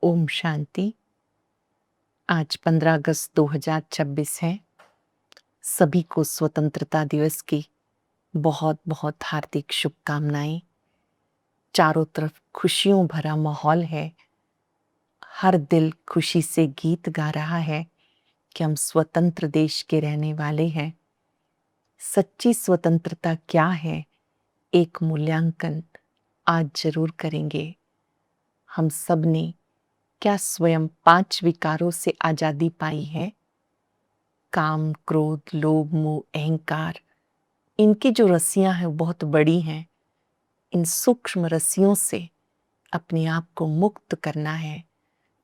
ओम शांति। आज 15 अगस्त 2026 है। सभी को स्वतंत्रता दिवस की बहुत बहुत हार्दिक शुभकामनाएं। चारों तरफ खुशियों भरा माहौल है। हर दिल खुशी से गीत गा रहा है कि हम स्वतंत्र देश के रहने वाले हैं। सच्ची स्वतंत्रता क्या है, एक मूल्यांकन आज जरूर करेंगे। हम सब ने क्या स्वयं 5 विकारों से आजादी पाई है? काम, क्रोध, लोभ, मोह, अहंकार, इनकी जो रस्सियां हैं वो बहुत बड़ी हैं। इन सूक्ष्म रस्सियों से अपने आप को मुक्त करना है,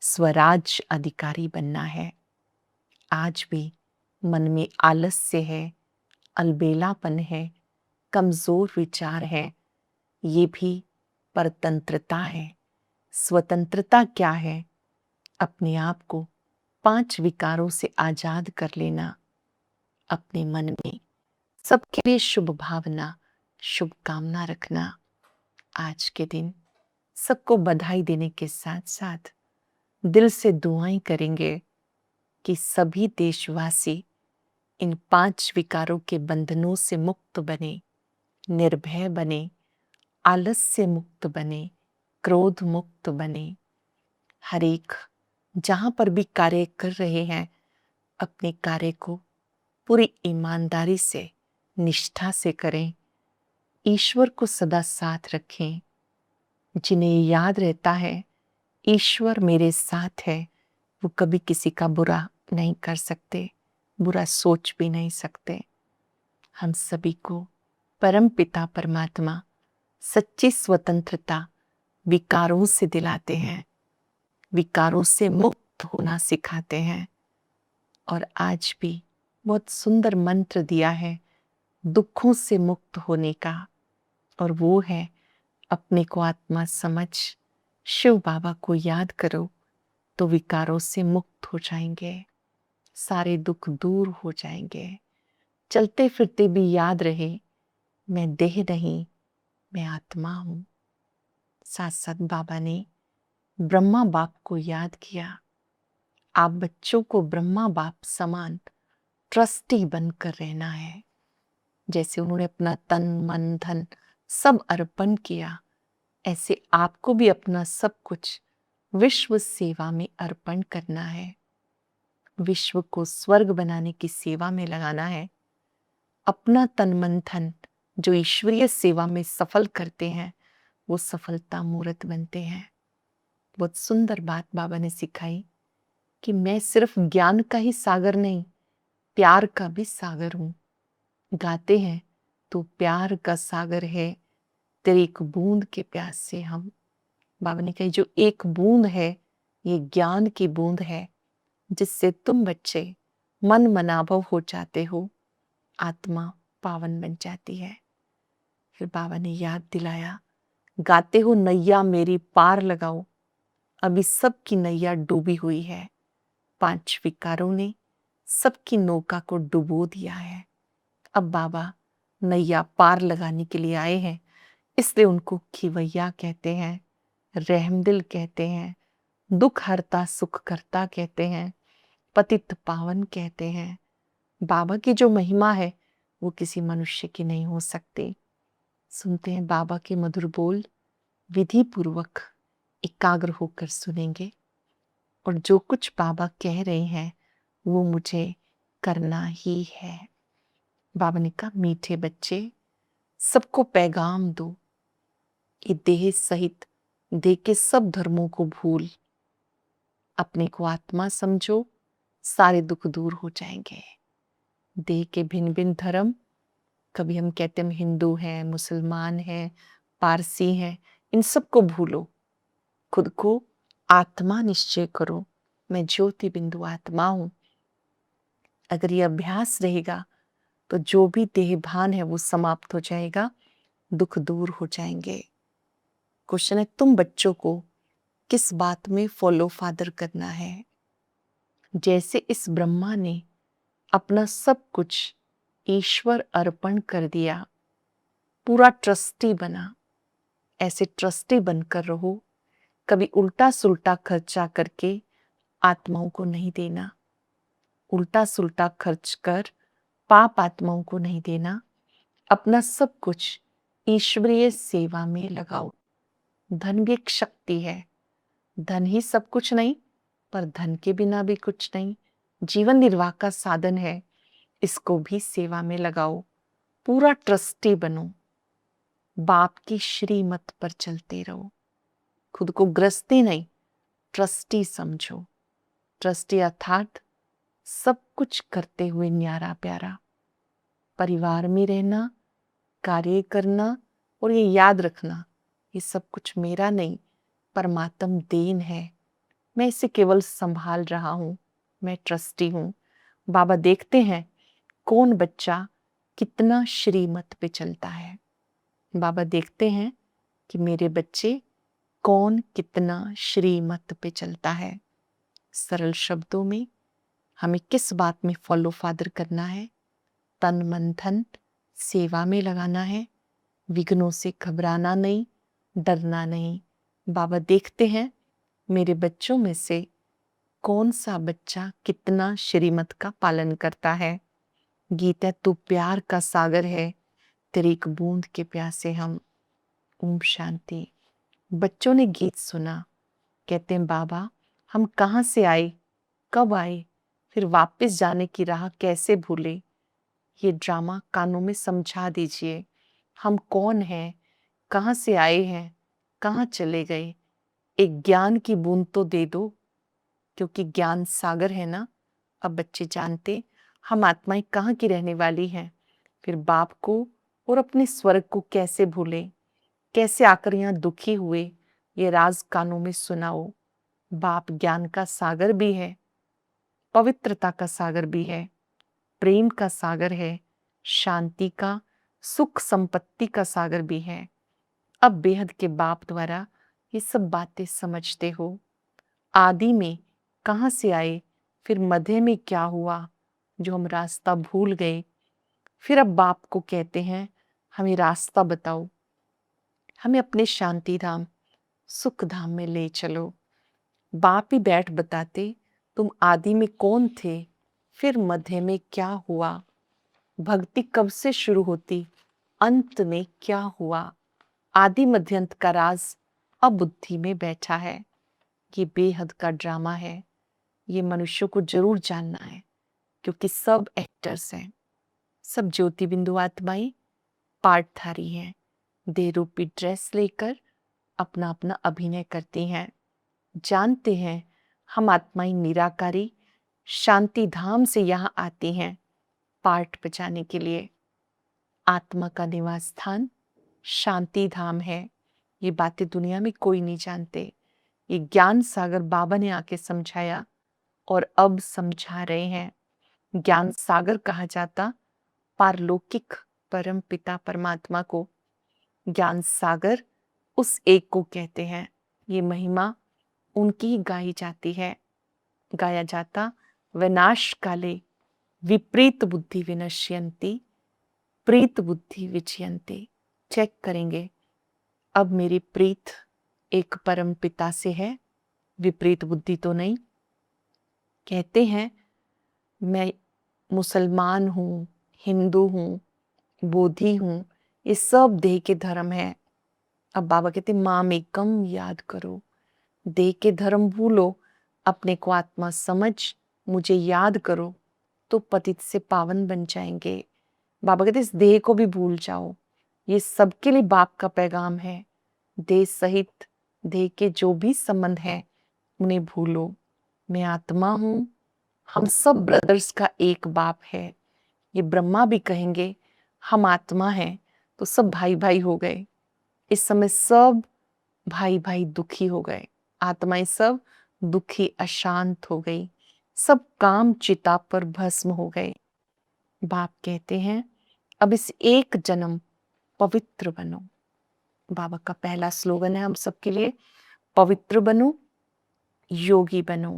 स्वराज अधिकारी बनना है। आज भी मन में आलस्य है, अलबेलापन है, कमजोर विचार है, ये भी परतंत्रता है। स्वतंत्रता क्या है? अपने आप को 5 विकारों से आजाद कर लेना। अपने मन में सबके लिए शुभ भावना, शुभकामना रखना। आज के दिन सबको बधाई देने के साथ साथ दिल से दुआएं करेंगे कि सभी देशवासी इन 5 विकारों के बंधनों से मुक्त बने, निर्भय बने, आलस्य मुक्त बने, क्रोध मुक्त बने। हर एक जहां पर भी कार्य कर रहे हैं, अपने कार्य को पूरी ईमानदारी से, निष्ठा से करें। ईश्वर को सदा साथ रखें। जिन्हें याद रहता है ईश्वर मेरे साथ है, वो कभी किसी का बुरा नहीं कर सकते, बुरा सोच भी नहीं सकते। हम सभी को परम पिता परमात्मा सच्ची स्वतंत्रता विकारों से दिलाते हैं, विकारों से मुक्त होना सिखाते हैं। और आज भी बहुत सुंदर मंत्र दिया है दुखों से मुक्त होने का, और वो है अपने को आत्मा समझ शिव बाबा को याद करो तो विकारों से मुक्त हो जाएंगे, सारे दुख दूर हो जाएंगे। चलते फिरते भी याद रहे मैं देह नहीं, मैं आत्मा हूं। साथ साथ बाबा ने ब्रह्मा बाप को याद किया। आप बच्चों को ब्रह्मा बाप समान ट्रस्टी बनकर रहना है। जैसे उन्होंने अपना तन मन धन सब अर्पण किया, ऐसे आपको भी अपना सब कुछ विश्व सेवा में अर्पण करना है। विश्व को स्वर्ग बनाने की सेवा में लगाना है। अपना तन मन धन जो ईश्वरीय सेवा में सफल करते हैं, वो सफलता मूर्त बनते हैं। बहुत सुंदर बात बाबा ने सिखाई कि मैं सिर्फ ज्ञान का ही सागर नहीं, प्यार का भी सागर हूं। गाते हैं तो प्यार का सागर है, तेरी एक बूंद के प्यास से हम। बाबा ने कही जो एक बूंद है, ये ज्ञान की बूंद है, जिससे तुम बच्चे मन मनाभव हो जाते हो, आत्मा पावन बन जाती है। फिर बाबा ने याद दिलाया, गाते हो नैया मेरी पार लगाओ, अभी सबकी नैया डूबी हुई है। 5 विकारों ने सबकी नौका को डुबो दिया है। अब बाबा नैया पार लगाने के लिए आए हैं, इसलिए उनको खिवैया कहते हैं, रहमदिल कहते हैं, दुख हरता सुख करता कहते हैं, पतित पावन कहते हैं। बाबा की जो महिमा है वो किसी मनुष्य की नहीं हो सकती। सुनते हैं बाबा के मधुर बोल, विधि पूर्वक एकाग्र होकर सुनेंगे, और जो कुछ बाबा कह रहे हैं वो मुझे करना ही है। बाबा ने कहा मीठे बच्चे, सबको पैगाम दो कि देह सहित देह के सब धर्मों को भूल अपने को आत्मा समझो, सारे दुख दूर हो जाएंगे। देह के भिन्न भिन्न धर्म, कभी हम कहते हैं हम हिंदू हैं, मुसलमान हैं, पारसी हैं, इन सबको भूलो। खुद को आत्मा निश्चय करो, मैं ज्योति बिंदु आत्मा हूं। अगर ये अभ्यास रहेगा तो जो भी देह भान है वो समाप्त हो जाएगा, दुख दूर हो जाएंगे। क्वेश्चन है तुम बच्चों को किस बात में फॉलो फादर करना है? जैसे इस ब्रह्मा ने अपना सब कुछ ईश्वर अर्पण कर दिया, पूरा ट्रस्टी बना, ऐसे ट्रस्टी बनकर रहो। कभी उल्टा सुल्टा खर्चा करके आत्माओं को नहीं देना। उल्टा सुल्टा खर्च कर पाप आत्माओं को नहीं देना। अपना सब कुछ ईश्वरीय सेवा में लगाओ। धन भी एक शक्ति है। धन ही सब कुछ नहीं, पर धन के बिना भी कुछ नहीं। जीवन निर्वाह का साधन है, इसको भी सेवा में लगाओ। पूरा ट्रस्टी बनो। बाप की श्रीमत पर चलते रहो। खुद को गृहस्थी नहीं, ट्रस्टी समझो। ट्रस्टी अर्थात सब कुछ करते हुए न्यारा प्यारा। परिवार में रहना, कार्य करना और ये याद रखना, ये सब कुछ मेरा नहीं, परमात्म देन है। मैं इसे केवल संभाल रहा हूं। मैं ट्रस्टी हूं। बाबा देखते हैं कौन बच्चा कितना श्रीमत पे चलता है। बाबा देखते हैं कि मेरे बच्चे कौन कितना श्रीमत पे चलता है। सरल शब्दों में हमें किस बात में फॉलो फादर करना है? तन मन धन सेवा में लगाना है। विघ्नों से घबराना नहीं, डरना नहीं। बाबा देखते हैं मेरे बच्चों में से कौन सा बच्चा कितना श्रीमत का पालन करता है। गीता तू प्यार का सागर है, तेरी एक बूंद के प्यासे हम। ओम शांति। बच्चों ने गीत सुना, कहते हैं बाबा हम कहाँ से आए, कब आए, फिर वापस जाने की राह कैसे भूले। ये ड्रामा कानों में समझा दीजिए। हम कौन हैं, कहाँ से आए हैं, कहाँ चले गए। एक ज्ञान की बूंद तो दे दो, क्योंकि ज्ञान सागर है ना। अब बच्चे जानते हम आत्माएं कहाँ की रहने वाली हैं। फिर बाप को और अपने स्वर्ग को कैसे भूले, कैसे आकर यहाँ दुखी हुए। ये राज कानों में सुनाओ। बाप ज्ञान का सागर भी है, पवित्रता का सागर भी है, प्रेम का सागर है, शांति का, सुख संपत्ति का सागर भी है। अब बेहद के बाप द्वारा ये सब बातें समझते हो। आदि में कहाँ से आए, फिर मध्य में क्या हुआ जो हम रास्ता भूल गए। फिर अब बाप को कहते हैं हमें रास्ता बताओ, हमें अपने शांति धाम सुख धाम में ले चलो। बाप ही बैठ बताते तुम आदि में कौन थे, फिर मध्य में क्या हुआ, भक्ति कब से शुरू होती, अंत में क्या हुआ। आदि मध्य अंत का राज अब बुद्धि में बैठा है। ये बेहद का ड्रामा है। ये मनुष्यों को जरूर जानना है, क्योंकि सब एक्टर्स हैं, सब ज्योति बिंदु आत्माएं पार्टधारी हैं। देह रूपी ड्रेस लेकर अपना अपना अभिनय करती हैं। जानते हैं हम आत्माएं निराकारी शांति धाम से यहाँ आती हैं पार्ट बचाने के लिए। आत्मा का निवास स्थान शांति धाम है। ये बातें दुनिया में कोई नहीं जानते। ये ज्ञान सागर बाबा ने आके समझाया और अब समझा रहे हैं। ज्ञान सागर कहा जाता पारलौकिक परम पिता परमात्मा को। ज्ञान सागर उस एक को कहते हैं। ये महिमा उनकी ही गाई जाती है, गाया जाता। विनाश काले विपरीत बुद्धि विनश्यन्ति प्रीत बुद्धि विजयन्ति। चेक करेंगे, अब मेरी प्रीत एक परम पिता से है, विपरीत बुद्धि तो नहीं। कहते हैं मैं मुसलमान हूँ, हिंदू हूँ, बोधी हूँ, ये सब देह के धर्म है। अब बाबा कहते माम एकम याद करो। देह के धर्म भूलो, अपने को आत्मा समझ मुझे याद करो, तो पतित से पावन बन जाएंगे। बाबा कहते इस देह को भी भूल जाओ। ये सबके लिए बाप का पैगाम है। देह सहित देह के जो भी संबंध है उन्हें भूलो। मैं आत्मा हूं, हम सब ब्रदर्स का एक बाप है। ये ब्रह्मा भी कहेंगे हम आत्मा हैं, तो सब भाई भाई हो गए। इस समय सब भाई भाई दुखी हो गए। आत्माएं सब दुखी अशांत हो गई। सब काम चिता पर भस्म हो गए। बाप कहते हैं अब इस एक जन्म पवित्र बनो। बाबा का पहला स्लोगन है हम सबके लिए, पवित्र बनो, योगी बनो।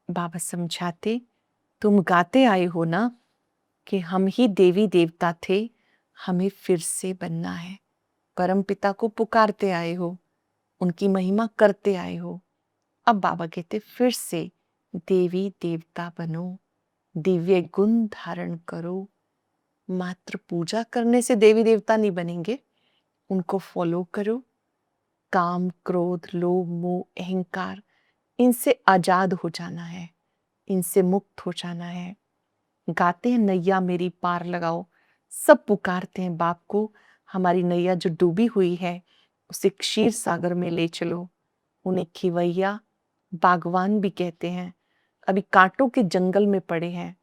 बाबा समझाते तुम गाते आए हो ना कि हम ही देवी देवता थे, हमें फिर से बनना है। परम पिता को पुकारते आए हो, उनकी महिमा करते आए हो। अब बाबा कहते फिर से देवी देवता बनो, दिव्य गुण धारण करो। मात्र पूजा करने से देवी देवता नहीं बनेंगे, उनको फॉलो करो। काम, क्रोध, लोभ, मोह, अहंकार, इनसे आजाद हो जाना है, इनसे मुक्त हो जाना है। गाते हैं नैया मेरी पार लगाओ, सब पुकारते हैं बाप को, हमारी नैया जो डूबी हुई है उसे क्षीर सागर में ले चलो। उन्हें खिवैया, बागवान भी कहते हैं। अभी कांटों के जंगल में पड़े हैं,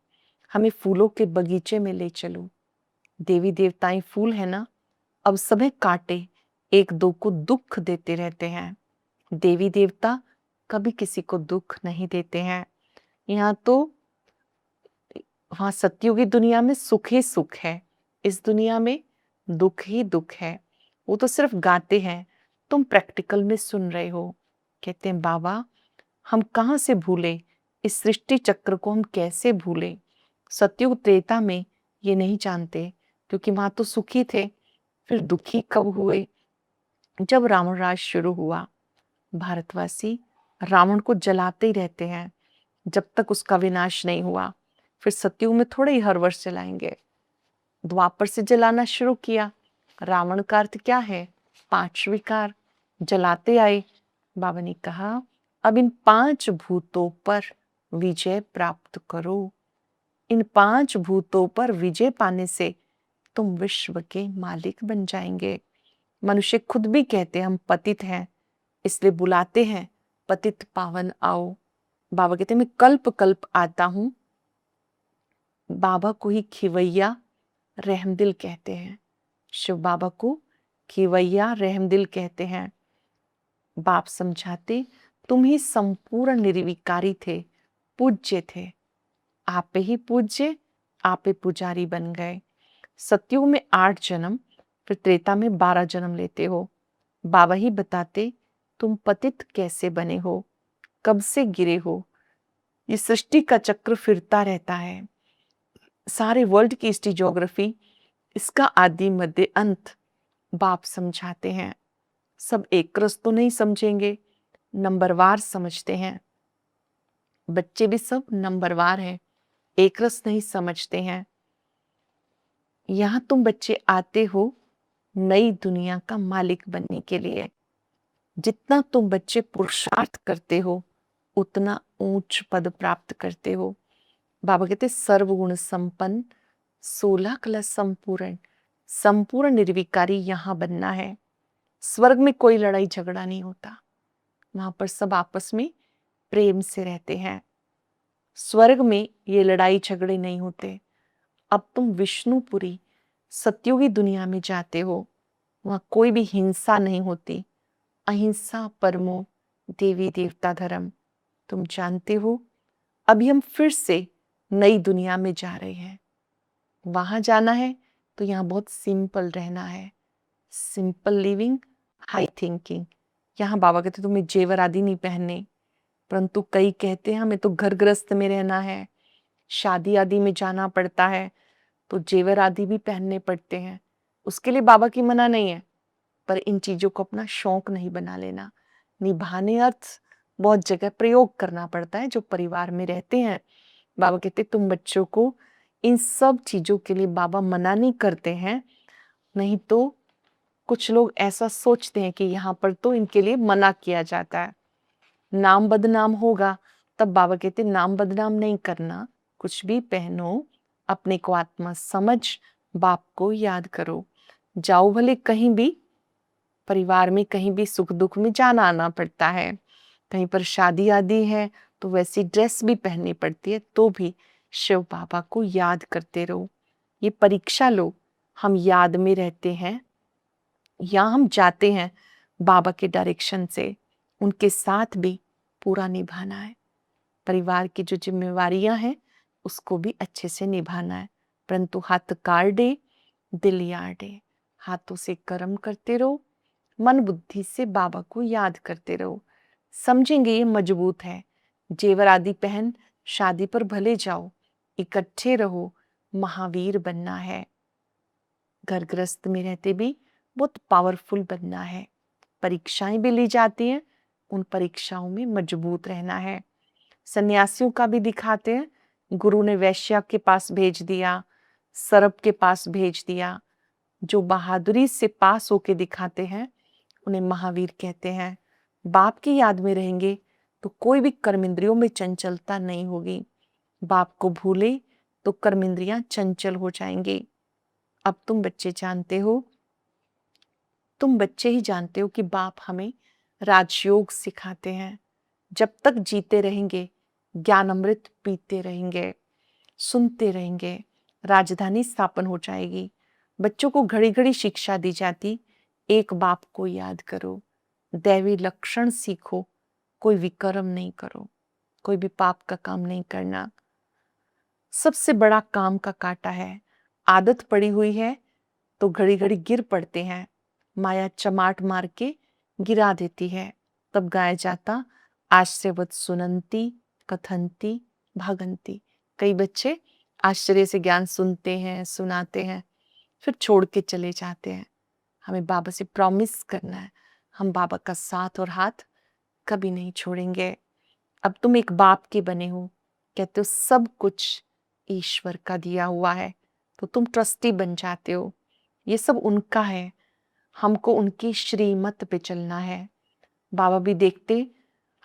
हमें फूलों के बगीचे में ले चलो। देवी देवताएं फूल है ना, अब सब कांटे एक दो को दुख देते रहते हैं। देवी देवता कभी किसी को दुख नहीं देते हैं। यहाँ तो वहां सत्युगी दुनिया में सुख ही सुख है, इस दुनिया में दुख ही दुख है। वो तो सिर्फ गाते हैं, तुम प्रैक्टिकल में सुन रहे हो। कहते हैं बाबा हम कहाँ से भूले, इस सृष्टि चक्र को हम कैसे भूले। सत्युग त्रेता में ये नहीं जानते, क्योंकि वहां तो सुखी थे, फिर दुखी कब हुए, जब रावण राज शुरू हुआ। भारतवासी रावण को जलाते ही रहते हैं जब तक उसका विनाश नहीं हुआ। फिर सतयुग में थोड़े ही हर वर्ष जलाएंगे, द्वापर से जलाना शुरू किया। रावण का अर्थ क्या है, 5 विकार, जलाते आए। बाबा ने कहा अब इन 5 भूतों पर विजय प्राप्त करो। इन 5 भूतों पर विजय पाने से तुम विश्व के मालिक बन जाएंगे। मनुष्य खुद भी कहते हैं हम पतित हैं, इसलिए बुलाते हैं पतित पावन आओ। बाबा कहते हैं मैं कल्प कल्प आता हूं। बाबा को ही खिवैया रहमदिल कहते हैं। शिव बाबा को खिवैया रहमदिल कहते हैं। बाप समझाते तुम ही संपूर्ण निर्विकारी थे, पूज्य थे। आप ही पूज्य, आप ही पुजारी बन गए। सतयुग में 8 जन्म, फिर त्रेता में 12 जन्म लेते हो। बाबा ही बताते तुम पतित कैसे बने हो, कब से गिरे हो। ये सृष्टि का चक्र फिरता रहता है। सारे वर्ल्ड की हिस्ट्री, ज्योग्राफी, इसका आदि मध्य अंत बाप समझाते हैं। सब एक रस तो नहीं समझेंगे, नंबरवार समझते हैं। बच्चे भी सब नंबरवार हैं, एक रस नहीं समझते हैं। यहां तुम बच्चे आते हो नई दुनिया का मालिक बनने के लिए। जितना तुम बच्चे पुरुषार्थ करते हो उतना ऊंच पद प्राप्त करते हो। बाबा कहते सर्वगुण संपन्न, 16 कला संपूर्ण, संपूर्ण निर्विकारी यहां बनना है। स्वर्ग में कोई लड़ाई झगड़ा नहीं होता, वहां पर सब आपस में प्रेम से रहते हैं। स्वर्ग में ये लड़ाई झगड़े नहीं होते। अब तुम विष्णुपुरी सत्युगी दुनिया में जाते हो, वहां कोई भी हिंसा नहीं होती। अहिंसा परमो देवी देवता धर्म। तुम जानते हो अभी हम फिर से नई दुनिया में जा रहे हैं। वहां जाना है तो यहाँ बहुत सिंपल रहना है। Simple living, high thinking. यहाँ बाबा कहते तुम्हें जेवर आदि नहीं पहनने, परंतु कई कहते हैं हमें तो घर गृहस्थ में रहना है, शादी आदि में जाना पड़ता है तो जेवर आदि भी पहनने पड़ते हैं। उसके लिए बाबा की मना नहीं है, पर इन चीजों को अपना शौक नहीं बना लेना। निभाने अर्थ बहुत जगह प्रयोग करना पड़ता है जो परिवार में रहते हैं। बाबा कहते तुम बच्चों को इन सब चीजों के लिए बाबा मना नहीं करते हैं। नहीं तो कुछ लोग ऐसा सोचते हैं कि यहाँ पर तो इनके लिए मना किया जाता है, नाम बदनाम होगा। तब बाबा कहते नाम बदनाम नहीं करना, कुछ भी पहनो, अपने को आत्मा समझ बाप को याद करो। जाओ भले कहीं भी, परिवार में कहीं भी सुख दुख में जाना आना पड़ता है, कहीं पर शादी आदि है तो वैसी ड्रेस भी पहननी पड़ती है, तो भी शिव बाबा को याद करते रहो। ये परीक्षा लो, हम याद में रहते हैं या हम जाते हैं बाबा के डायरेक्शन से, उनके साथ भी पूरा निभाना है। परिवार की जो जिम्मेवारियां हैं उसको भी अच्छे से निभाना है। परंतु हाथ काटे दिल यार्डे, हाथों से कर्म करते रहो, मन बुद्धि से बाबा को याद करते रहो। समझेंगे ये मजबूत है। जेवर आदि पहन शादी पर भले जाओ, इकट्ठे रहो, महावीर बनना है। घर गृहस्थ में रहते भी बहुत पावरफुल बनना है। परीक्षाएं भी ली जाती हैं, उन परीक्षाओं में मजबूत रहना है। सन्यासियों का भी दिखाते हैं, गुरु ने वैश्या के पास भेज दिया, सरप के पास भेज दिया। जो बहादुरी से पास होके दिखाते हैं उन्हें महावीर कहते हैं। बाप की याद में रहेंगे तो कोई भी कर्मेंद्रियों में चंचलता नहीं होगी। बाप को भूले तो कर्मेंद्रियां चंचल हो जाएंगी। अब तुम बच्चे ही जानते हो कि बाप हमें राजयोग सिखाते हैं। जब तक जीते रहेंगे ज्ञान अमृत पीते रहेंगे, सुनते रहेंगे, राजधानी स्थापन हो जाएगी। बच्चों को घड़ी घड़ी शिक्षा दी जाती, एक बाप को याद करो, दैवी लक्षण सीखो, कोई विकर्म नहीं करो, कोई भी पाप का काम नहीं करना। सबसे बड़ा काम का कांटा है। आदत पड़ी हुई है तो घड़ी घड़ी गिर पड़ते हैं। माया चमाट मार के गिरा देती है। तब गाया जाता, आश्चर्यवत सुनंती कथंती भागंती। कई बच्चे आश्चर्य से ज्ञान सुनते हैं, सुनाते हैं, फिर छोड़ के चले जाते हैं। हमें बाबा से प्रॉमिस करना है, हम बाबा का साथ और हाथ कभी नहीं छोड़ेंगे। अब तुम एक बाप के बने हो, कहते हो सब कुछ ईश्वर का दिया हुआ है, तो तुम ट्रस्टी बन जाते हो। ये सब उनका है, हमको उनकी श्रीमत पे चलना है। बाबा भी देखते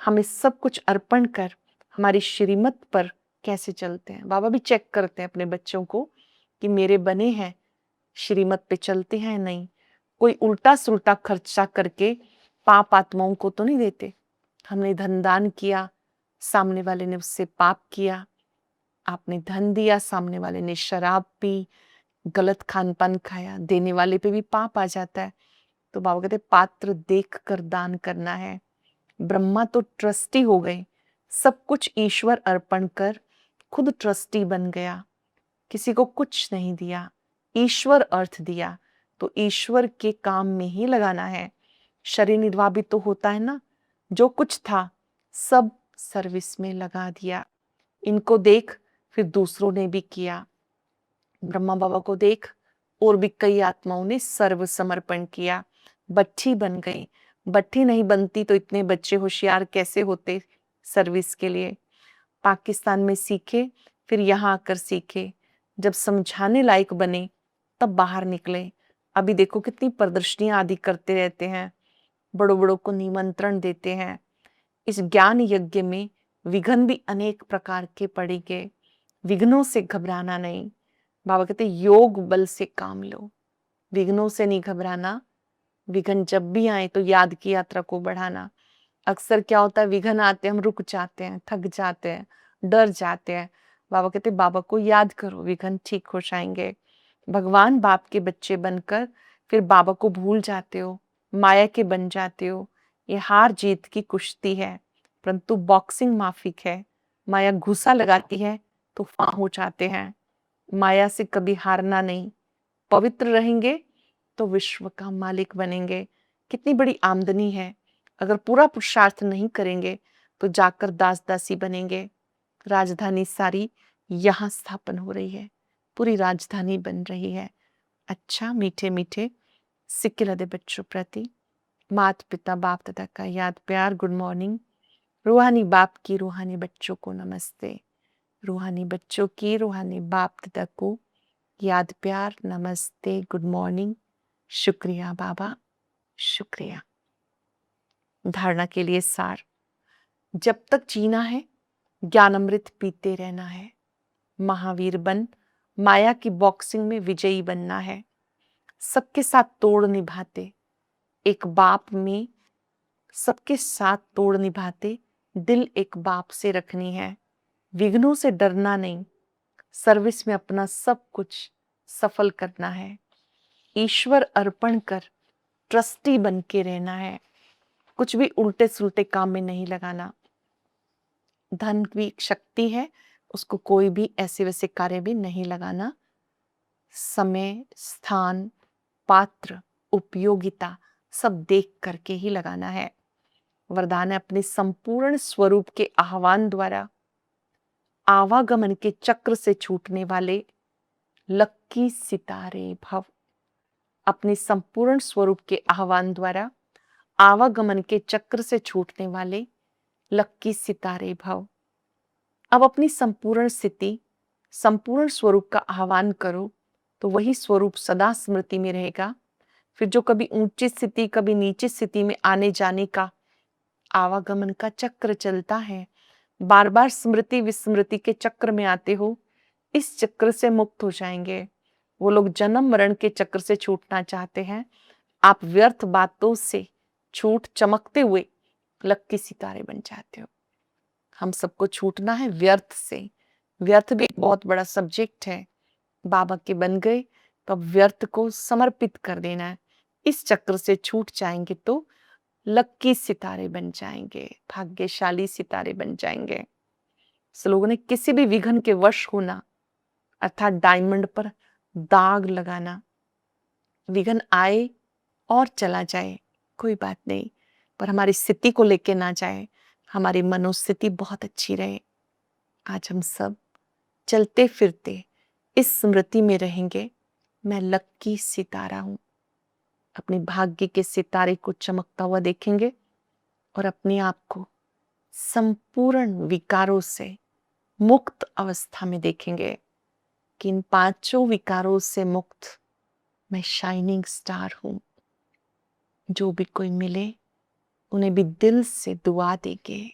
हमें सब कुछ अर्पण कर हमारी श्रीमत पर कैसे चलते हैं। बाबा भी चेक करते हैं अपने बच्चों को कि मेरे बने हैं श्रीमत पे चलते हैं नहीं। कोई उल्टा सुल्टा खर्चा करके पाप आत्माओं को तो नहीं देते। हमने धन दान किया, सामने वाले ने उससे पाप किया। आपने धन दिया, सामने वाले ने शराब पी, गलत खान पान खाया, देने वाले पे भी पाप आ जाता है। तो बाबा कहते पात्र देख कर दान करना है। ब्रह्मा तो ट्रस्टी हो गए, सब कुछ ईश्वर अर्पण कर खुद ट्रस्टी बन गया, किसी को कुछ नहीं दिया, ईश्वर अर्थ दिया। तो ईश्वर के काम में ही लगाना है। शरीर निर्वाह भी तो होता है ना, जो कुछ था सब सर्विस में लगा दिया। इनको देख फिर दूसरों ने भी किया। ब्रह्मा बाबा को देख और भी कई आत्माओं ने सर्व समर्पण किया, भट्ठी बन गई। भट्ठी नहीं बनती तो इतने बच्चे होशियार कैसे होते सर्विस के लिए। पाकिस्तान में सीखे, फिर यहाँ आकर सीखे, जब समझाने लायक बने तब बाहर निकले। अभी देखो कितनी प्रदर्शनियां आदि करते रहते हैं, बड़ों बड़ों को निमंत्रण देते हैं। इस ज्ञान यज्ञ में विघ्न भी अनेक प्रकार के पड़ेंगे, विघ्नों से घबराना नहीं। बाबा कहते योग बल से काम लो, विघ्नों से नहीं घबराना। विघ्न जब भी आए तो याद की यात्रा को बढ़ाना। अक्सर क्या होता है, विघ्न आते हम रुक जाते हैं, थक जाते हैं, डर जाते हैं। बाबा कहते बाबा को याद करो, विघ्न ठीक हो जाएंगे। भगवान बाप के बच्चे बनकर फिर बाबा को भूल जाते हो, माया के बन जाते हो। ये हार जीत की कुश्ती है, परंतु बॉक्सिंग माफिक है। माया घुसा लगाती है तो फां हो जाते हैं। माया से कभी हारना नहीं, पवित्र रहेंगे तो विश्व का मालिक बनेंगे। कितनी बड़ी आमदनी है, अगर पूरा पुरुषार्थ नहीं करेंगे तो जाकर दास दासी बनेंगे। राजधानी सारी यहाँ स्थापन हो रही है, पूरी राजधानी बन रही है। अच्छा मीठे मीठे सिक्के लदे बच्चों प्रति माता पिता बाप दादा का याद प्यार गुड मॉर्निंग। रूहानी बाप की रूहानी बच्चों को नमस्ते। रूहानी बच्चों की रूहानी बाप दादा को याद प्यार नमस्ते गुड मॉर्निंग। शुक्रिया बाबा, शुक्रिया। धारणा के लिए सार, जब तक जीना है ज्ञान अमृत पीते रहना है। महावीर बन माया की बॉक्सिंग में विजयी बनना है। सबके साथ तोड़ निभाते, एक बाप में सबके साथ तोड़ निभाते, दिल एक बाप से रखनी है। विघ्नों से डरना नहीं, सर्विस में अपना सब कुछ सफल करना है। ईश्वर अर्पण कर ट्रस्टी बन के रहना है, कुछ भी उल्टे सुलटे काम में नहीं लगाना। धन भी एक शक्ति है, उसको कोई भी ऐसे वैसे कार्य में नहीं लगाना। समय स्थान पात्र उपयोगिता सब देख करके ही लगाना है। वरदान है अपने संपूर्ण स्वरूप के आह्वान द्वारा आवागमन के चक्र से छूटने वाले लक्की सितारे भव। अपने संपूर्ण स्वरूप के आह्वान द्वारा आवागमन के चक्र से छूटने वाले लक्की सितारे भव। अब अपनी संपूर्ण स्थिति, संपूर्ण स्वरूप का आह्वान करो, तो वही स्वरूप सदा स्मृति में रहेगा। फिर जो कभी ऊंची स्थिति, कभी नीची स्थिति में आने जाने का आवागमन का चक्र चलता है, बार बार स्मृति विस्मृति के चक्र में आते हो, इस चक्र से मुक्त हो जाएंगे। वो लोग जन्म मरण के चक्र से छूटना चाहते हैं, आप व्यर्थ बातों से छूट चमकते हुए लक्की सितारे बन जाते हो। हम सबको छूटना है व्यर्थ से। व्यर्थ भी एक बहुत बड़ा सब्जेक्ट है। बाबा के बन गए तो अब व्यर्थ को समर्पित कर देना है। इस चक्र से छूट जाएंगे तो लक्की सितारे बन जाएंगे, भाग्यशाली सितारे बन जाएंगे। लोगों ने किसी भी विघ्न के वश होना, अर्थात डायमंड पर दाग लगाना। विघ्न आए और चला जाए कोई बात नहीं, पर हमारी स्थिति को लेके ना जाए, हमारी मनोस्थिति बहुत अच्छी रहे। आज हम सब चलते फिरते इस स्मृति में रहेंगे, मैं लक्की सितारा हूं। अपने भाग्य के सितारे को चमकता हुआ देखेंगे और अपने आप को संपूर्ण विकारों से मुक्त अवस्था में देखेंगे कि इन पांचों विकारों से मुक्त मैं शाइनिंग स्टार हूं। जो भी कोई मिले उन्हें भी दिल से दुआ देंगे।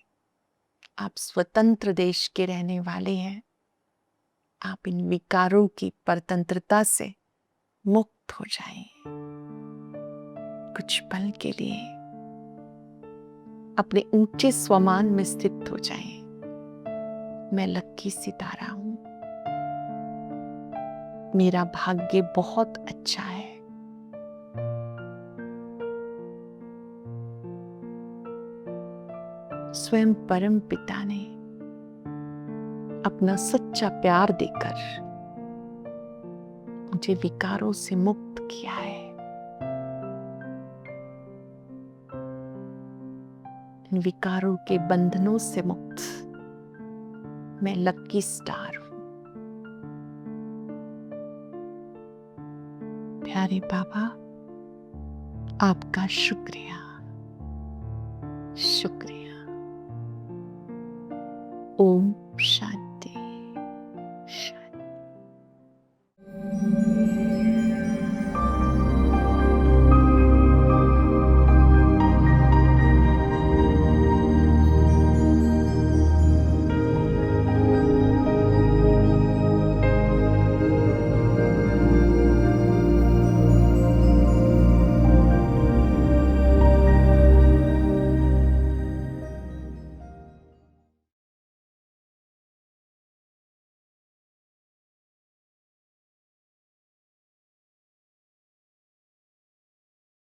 आप स्वतंत्र देश के रहने वाले हैं, आप इन विकारों की परतंत्रता से मुक्त हो जाएं। कुछ पल के लिए अपने ऊंचे स्वमान में स्थित हो जाएं। मैं लक्की सितारा हूं, मेरा भाग्य बहुत अच्छा है। स्वयं परम पिता ने अपना सच्चा प्यार देकर मुझे विकारों से मुक्त किया है। इन विकारों के बंधनों से मुक्त मैं लक्की स्टार हूं। प्यारे बाबा, आपका शुक्रिया, शुक्रिया। ओम शांति।